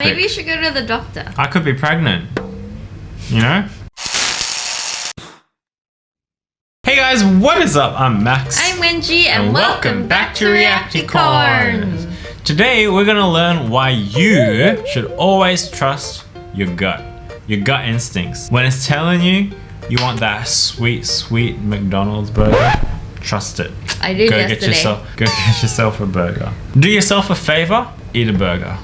Maybe you should go to the doctor. I could be pregnant. You know? Hey guys, what is up? I'm Max. I'm Wenji and welcome back to Reacticorns. Today we're gonna learn why you should always trust your gut instincts. When it's telling you you want that sweet McDonald's burger, trust it. I did yesterday. Go get yourself a burger. Do yourself a favor, eat a burger.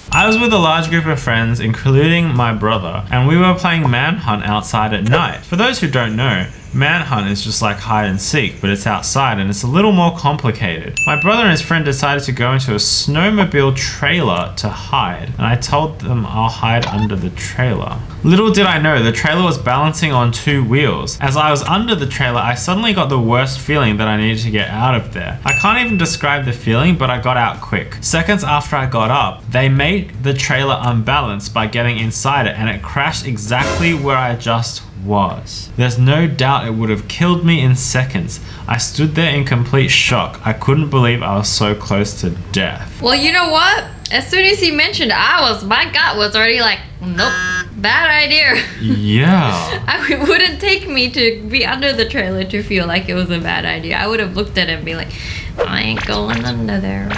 I was with a large group of friends, including my brother, and we were playing Manhunt outside at night. For those who don't know, Manhunt is just like hide and seek, but it's outside and it's a little more complicated. My brother and his friend decided to go into a snowmobile trailer to hide, and I told them I'll hide under the trailer. Little did I know, the trailer was balancing on 2 wheels. As I was under the trailer, I suddenly got the worst feeling that I needed to get out of there. I can't even describe the feeling, but I got out quick. Seconds after I got up, they made the trailer unbalanced by getting inside it, and it crashed exactly where I just was. There's no doubt it would have killed me in seconds. I stood there in complete shock. I couldn't believe I was so close to death. Well, you know what? As soon as he mentioned my gut was already like, nope, bad idea. Yeah. It wouldn't take me to be under the trailer to feel like it was a bad idea. I would have looked at it and be like, I ain't going under there.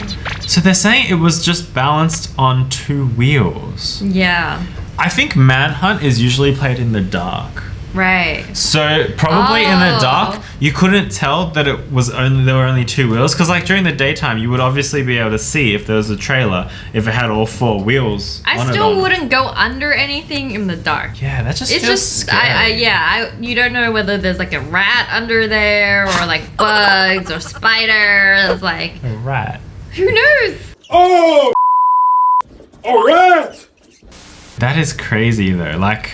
So they're saying it was just balanced on 2 wheels. Yeah. I think Manhunt is usually played in the dark. Right. So probably in the dark, you couldn't tell that there were only 2 wheels, because like during the daytime, you would obviously be able to see if there was a trailer, if it had all 4 wheels. I still wouldn't go under anything in the dark. Yeah, that just feels scary. You don't know whether there's like a rat under there or like bugs or spiders. Like a rat. Who knows? Oh, a rat! That is crazy though. Like,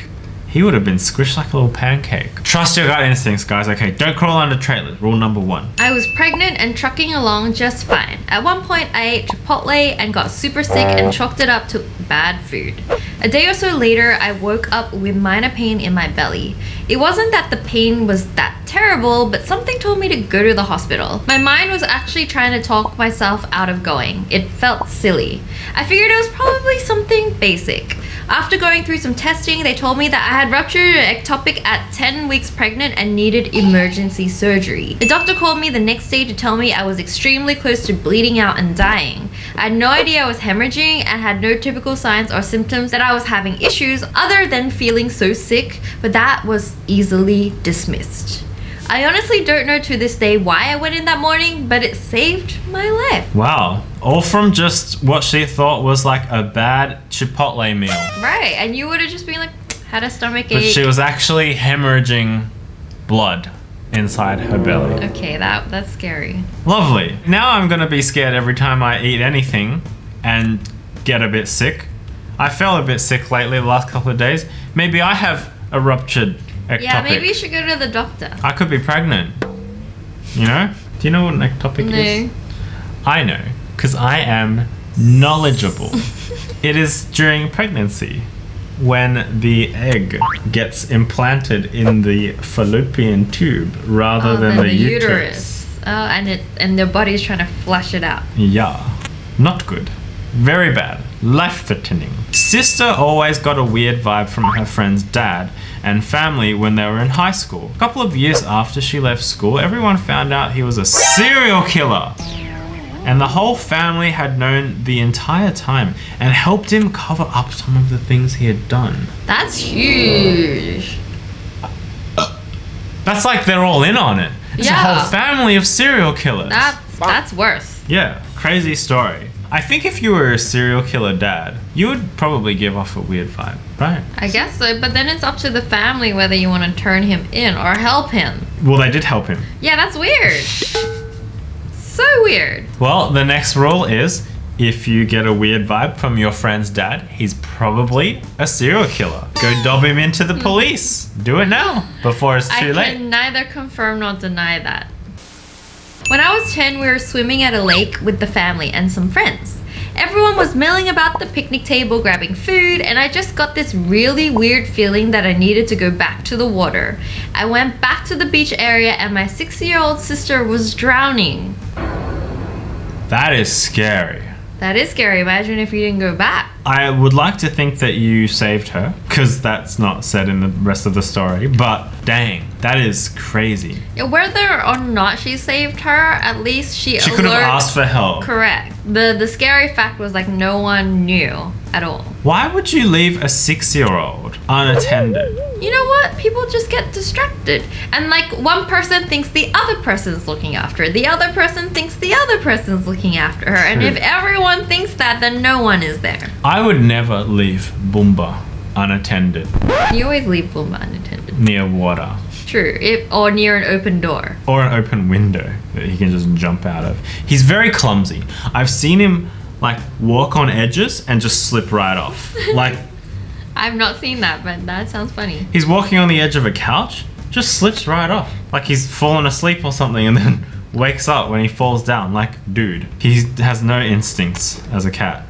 he would have been squished like a little pancake. Trust your gut instincts, guys. Okay, don't crawl under trailers. Rule number 1. I was pregnant and trucking along just fine. At one point, I ate Chipotle and got super sick and chalked it up to bad food. A day or so later, I woke up with minor pain in my belly. It wasn't that the pain was that terrible, but something told me to go to the hospital. My mind was actually trying to talk myself out of going. It felt silly. I figured it was probably something basic. After going through some testing, they told me that I had ruptured an ectopic at 10 weeks pregnant and needed emergency surgery. The doctor called me the next day to tell me I was extremely close to bleeding out and dying. I had no idea I was hemorrhaging and had no typical signs or symptoms that I was having issues other than feeling so sick, but that was easily dismissed. I honestly don't know to this day why I went in that morning, but it saved my life. Wow. All from just what she thought was like a bad Chipotle meal. Right, and you would have just been like, had a stomach But ache. she was actually hemorrhaging blood inside her belly. Okay, that's scary. Lovely. Now I'm gonna be scared every time I eat anything and get a bit sick. I felt a bit sick lately the last couple of days. Maybe I have a ruptured ectopic. Yeah, maybe you should go to the doctor. I could be pregnant. You know? Do you know what an ectopic is? I know, because I am knowledgeable. It is during pregnancy when the egg gets implanted in the fallopian tube rather than the uterus. Oh, and their body's trying to flush it out. Yeah. Not good. Very bad. Life-threatening. Sister always got a weird vibe from her friend's dad and family when they were in high school. A couple of years after she left school, everyone found out he was a serial killer. And the whole family had known the entire time and helped him cover up some of the things he had done. That's huge. That's like they're all in on it. It's a whole family of serial killers. That's worse. Yeah, crazy story. I think if you were a serial killer dad, you would probably give off a weird vibe, right? I guess so, but then it's up to the family whether you want to turn him in or help him. Well, they did help him. Yeah, that's weird. So weird. Well, the next rule is if you get a weird vibe from your friend's dad, he's probably a serial killer. Go dob him into the police. Do it now before it's too late. I can neither confirm nor deny that. When I was 10, we were swimming at a lake with the family and some friends. Everyone was milling about the picnic table grabbing food, and I just got this really weird feeling that I needed to go back to the water. I went back to the beach area and my 6-year-old sister was drowning. That is scary. That is scary. Imagine if you didn't go back. I would like to think that you saved her, because that's not said in the rest of the story, but dang, that is crazy. Yeah, whether or not she saved her, at least she could have asked for help. Correct. The scary fact was like no one knew at all. Why would you leave a 6-year-old unattended? You know what? People just get distracted. And like one person thinks the other person's looking after her. The other person thinks the other person's looking after her. And True. if everyone thinks that, then no one is there. I would never leave Boomba unattended You always leave Boomba unattended. near water. True. Or near an open door. Or an open window that he can just jump out of. He's very clumsy. I've seen him like walk on edges and just slip right off. Like I've not seen that, but that sounds funny. he's walking on the edge of a couch, just slips right off. Like he's fallen asleep or something and then wakes up when he falls down. Like, dude, he has no instincts as a cat.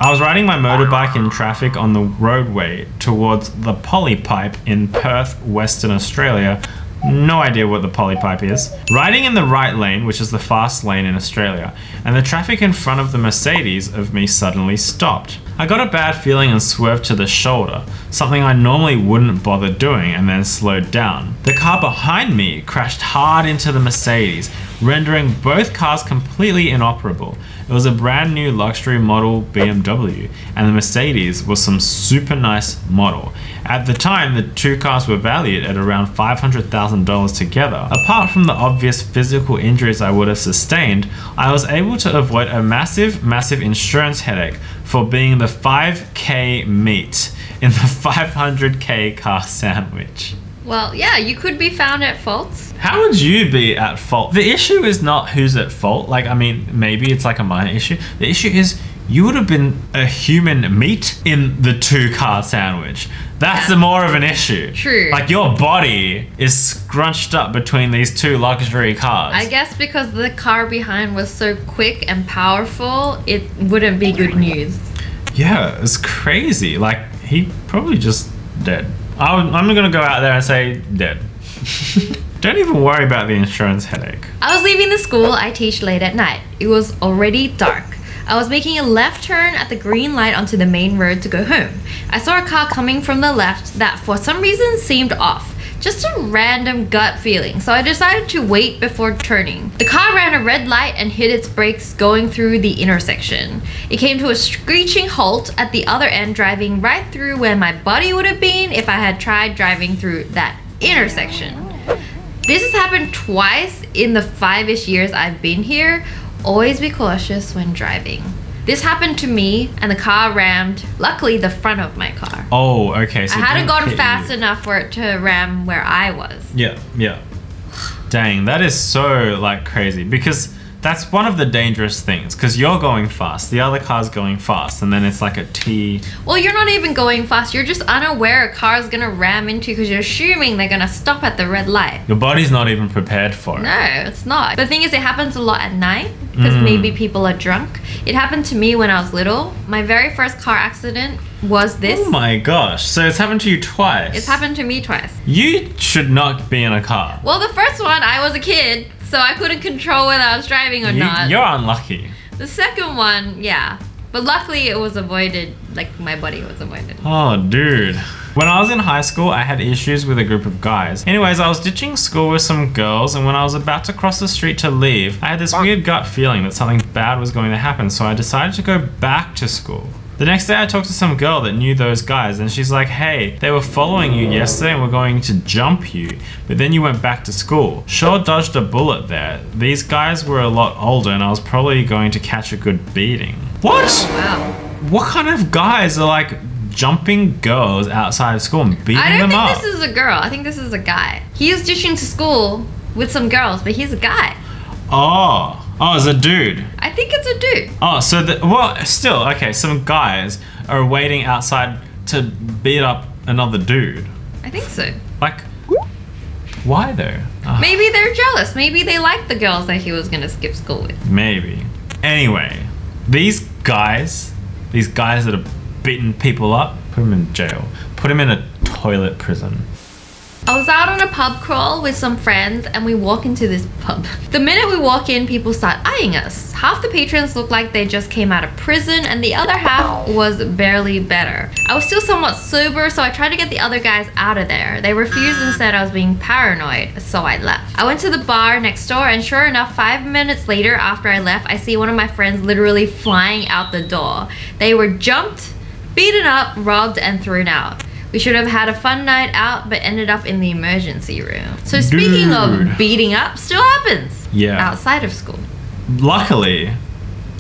I was riding my motorbike in traffic on the roadway towards the Polypipe in Perth, Western Australia. No idea what the polypipe is. Riding in the right lane, which is the fast lane in Australia, and the traffic in front of the Mercedes of me suddenly stopped. I got a bad feeling and swerved to the shoulder, something I normally wouldn't bother doing, and then slowed down. The car behind me crashed hard into the Mercedes, rendering both cars completely inoperable. It was a brand new luxury model BMW, and the Mercedes was some super nice model. At the time, the two cars were valued at around $500,000 together. Apart from the obvious physical injuries I would have sustained, I was able to avoid a massive insurance headache for being the 5K meat in the 500K car sandwich. Well, yeah, you could be found at fault. How would you be at fault? The issue is not who's at fault. Like, I mean, maybe it's like a minor issue. The issue is you would have been a human meat in the 2-car sandwich. That's the more of an issue. True. Like, your body is scrunched up between these 2 luxury cars. I guess because the car behind was so quick and powerful, it wouldn't be good news. Yeah, it's crazy. Like, he probably just dead. I'm gonna go out there and say dead. Don't even worry about the insurance headache. I was leaving the school I teach late at night. It was already dark. I was making a left turn at the green light onto the main road to go home. I saw a car coming from the left that for some reason seemed off. Just a random gut feeling, so I decided to wait before turning. The car ran a red light and hit its brakes going through the intersection. It came to a screeching halt at the other end, driving right through where my body would have been if I had tried driving through that intersection. This has happened twice in the 5-ish years I've been here. Always be cautious when driving. This happened to me and the car rammed, luckily, the front of my car. Oh, okay. So I hadn't it didn't gone hit fast you. enough for it to ram where I was. Yeah. Dang, that is so like crazy because that's one of the dangerous things because you're going fast, the other car's going fast, and then it's like a T. Well, you're not even going fast. You're just unaware a car is gonna ram into you because you're assuming they're gonna stop at the red light. Your body's not even prepared for it. No, it's not. The thing is, it happens a lot at night because maybe people are drunk. It happened to me when I was little. My very first car accident was this. Oh my gosh. So it's happened to you twice. It's happened to me twice. You should not be in a car. Well, the first one, I was a kid, so I couldn't control whether I was driving or not. You're unlucky. The second one, yeah. But luckily it was avoided, like my body was avoided. Oh, dude. When I was in high school, I had issues with a group of guys. Anyways, I was ditching school with some girls, and when I was about to cross the street to leave, I had this weird gut feeling that something bad was going to happen, so I decided to go back to school. The next day I talked to some girl that knew those guys and she's like, hey, they were following you yesterday and were going to jump you, but then you went back to school. Sure dodged a bullet there. These guys were a lot older and I was probably going to catch a good beating. What? Wow. What kind of guys are like jumping girls outside of school and beating I them don't up? think this is a girl. I think this is a guy. He is ditching to school with some girls, but he's a guy. Oh, it's a dude. I think it's a dude. Oh, so still, okay, some guys are waiting outside to beat up another dude. I think so. Like, why though? Maybe they're jealous. Maybe they like the girls that he was gonna skip school with. Maybe. Anyway, these guys that are beating people up, put them in jail. Put them in a toilet prison. I was out on a pub crawl with some friends and we walk into this pub. The minute we walk in, people start eyeing us. Half the patrons looked like they just came out of prison and the other half was barely better. I was still somewhat sober, so I tried to get the other guys out of there. They refused and said I was being paranoid, so I left. I went to the bar next door and sure enough, 5 minutes later after I left, I see one of my friends literally flying out the door. They were jumped, beaten up, robbed, and thrown out. We should have had a fun night out, but ended up in the emergency room. So speaking of beating up, still happens. Yeah. Outside of school. Luckily,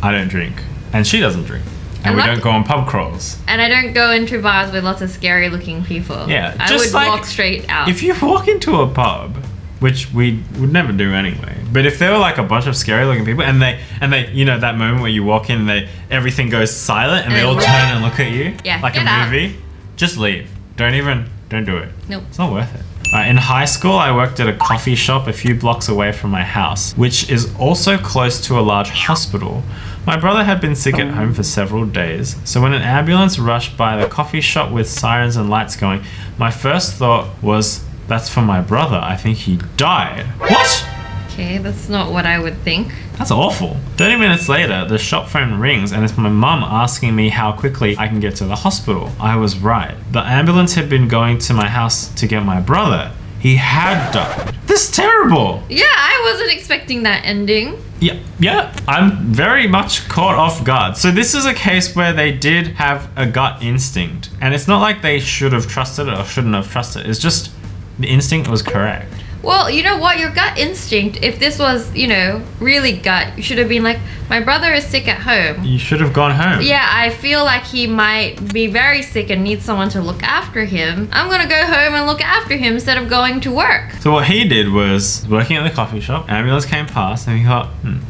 I don't drink. And she doesn't drink. And we don't go on pub crawls. And I don't go into bars with lots of scary looking people. Yeah. I would walk straight out. If you walk into a pub, which we would never do anyway, but if there were like a bunch of scary looking people and they you know that moment where you walk in and everything goes silent and they all turn and look at you like a movie, just leave. Don't do it. Nope. It's not worth it. In high school, I worked at a coffee shop a few blocks away from my house, which is also close to a large hospital. My brother had been sick at home for several days, so when an ambulance rushed by the coffee shop with sirens and lights going, my first thought was, that's for my brother. I think he died. What? Okay, that's not what I would think. That's awful. 30 minutes later, the shop phone rings and it's my mum asking me how quickly I can get to the hospital. I was right. The ambulance had been going to my house to get my brother. He had died. This is terrible. Yeah, I wasn't expecting that ending. Yeah, I'm very much caught off guard. So this is a case where they did have a gut instinct. And it's not like they should have trusted it or shouldn't have trusted it. It's just the instinct was correct. Well, you know what? Your gut instinct, if this was, you know, really gut, you should have been like, my brother is sick at home. You should have gone home. Yeah, I feel like he might be very sick and need someone to look after him. I'm gonna go home and look after him instead of going to work. So what he did was, working at the coffee shop, ambulance came past and he thought, I think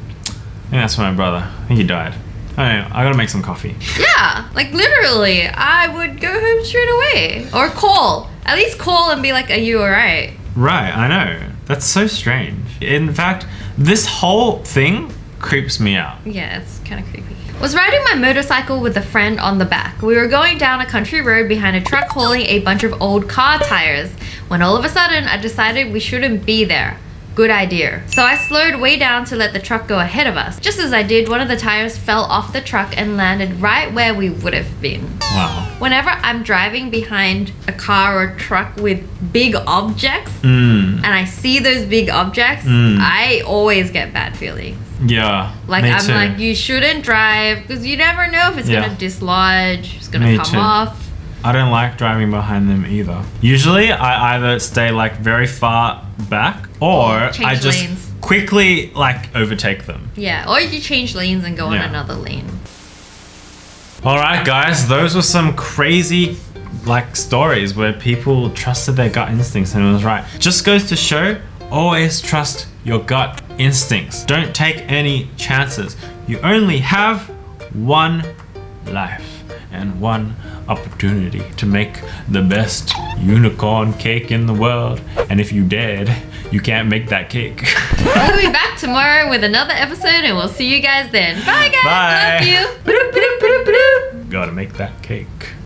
that's for my brother. I think he died. I gotta make some coffee. Yeah, like literally, I would go home straight away. Or call. At least call and be like, are you alright? Right, I know. That's so strange. In fact, this whole thing creeps me out. Yeah, it's kind of creepy. Was riding my motorcycle with a friend on the back. We were going down a country road behind a truck hauling a bunch of old car tires when all of a sudden I decided we shouldn't be there. Good idea. So I slowed way down to let the truck go ahead of us. Just as I did, one of the tires fell off the truck and landed right where we would have been. Wow. Whenever I'm driving behind a car or truck with big objects and I see those big objects, I always get bad feelings. Yeah. Like me I'm too. like, you shouldn't drive because you never know if it's gonna dislodge, it's gonna Me come too. off. I don't like driving behind them either. Usually I either stay like very far back or Change I just lanes. quickly like overtake them. Yeah, or you change lanes and go on Yeah. another lane. Alright guys, those were some crazy like stories where people trusted their gut instincts and it was right. Just goes to show, always trust your gut instincts. Don't take any chances. You only have one life and one opportunity to make the best unicorn cake in the world. And if you dead, you can't make that cake. We'll be back tomorrow with another episode and we'll see you guys then. Bye guys, Bye. love you. Gotta make that cake.